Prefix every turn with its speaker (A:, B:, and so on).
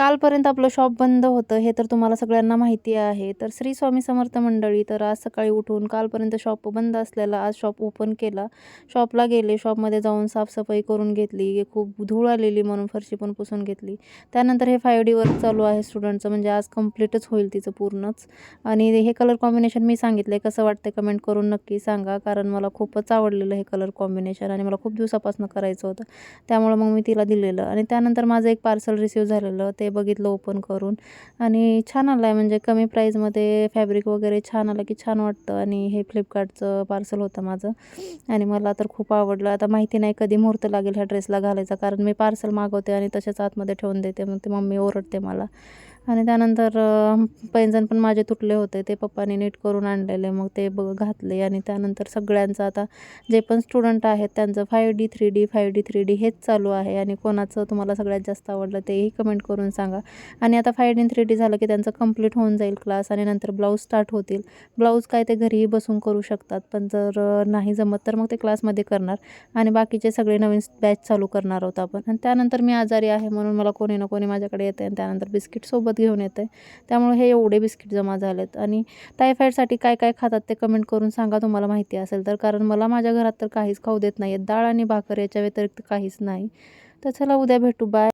A: कालपर्यंत आपलं शॉप बंद होतं हे तर तुम्हाला सगळ्यांना माहिती आहे. तर श्री स्वामी समर्थ मंडळी, तर आज सकाळी उठून कालपर्यंत शॉप बंद असलेला आज शॉप ओपन केला. शॉपला गेले, शॉपमध्ये जाऊन साफसफाई करून घेतली. खूप धूळ आलेली म्हणून फरशी पण पुसून घेतली. त्यानंतर हे 5D वर्क चालू आहे स्टुडंटचं, म्हणजे आज कंप्लीटच होईल तिचं पूर्णच. आणि हे कलर कॉम्बिनेशन मी सांगितलं आहे, कसं वाटतं कमेंट करून नक्की सांगा, कारण मला खूपच आवडलेलं हे कलर कॉम्बिनेशन आणि मला खूप दिवसापासून करायचं होतं. त्यामुळं मग मी तिला दिलेलं. आणि त्यानंतर माझं एक पार्सल रिसीव्ह झालेलं, ते बघितलं ओपन करून. आणि छान आलं आहे, म्हणजे कमी प्राईजमध्ये फॅब्रिक वगैरे छान आलं की छान वाटतं. आणि हे फ्लिपकार्टचं पार्सल होतं माझं आणि मला तर खूप आवडलं. आता माहिती नाही कधी मुहूर्त लागेल ह्या ड्रेसला घालायचा, कारण मी पार्सल मागवते आणि तसेच आतमध्ये ठेवून देते, मग ती मम्मी ओरडते मला. आणि त्यानंतर पैंजण पण माझे तुटले होते, ते पप्पाने नीट करून आणलेले, मग ते घातले. आणि त्यानंतर सगळ्यांचं आता जे पण स्टुडंट आहेत त्यांचं 5D 3D 5D 3D हेच चालू आहे. आणि कोणाचं तुम्हाला सगळ्यात जास्त आवडलं तेही कमेंट करून सांगा. आणि आता 5D 3D झालं की त्यांचं कंप्लीट होऊन जाईल क्लास आणि नंतर ब्लाऊज स्टार्ट होतील. ब्लाऊज काय ते घरीही बसून करू शकतात, पण जर नाही जमत तर मग ते क्लासमध्ये करणार. आणि बाकीचे सगळे नवीन बॅच चालू करणार आहोत आपण. आणि त्यानंतर मी आजारी आहे म्हणून मला कोणी ना कोणी माझ्याकडे येते आणि त्यानंतर बिस्किट सोबत घेऊन येते. त्यामुळे हे एवढे बिस्किट जमा झालेत. आणि टायफॉईडसाठी काय काय खातात ते कमेंट करून सांगा तुम्हाला माहिती असेल तर, कारण मला माझ्या घरात तर काहीच खाऊ देत नाही आहेत. डाळ आणि भाकर याच्या व्यतिरिक्त काहीच नाही. तर चला, उद्या भेटू. बाय.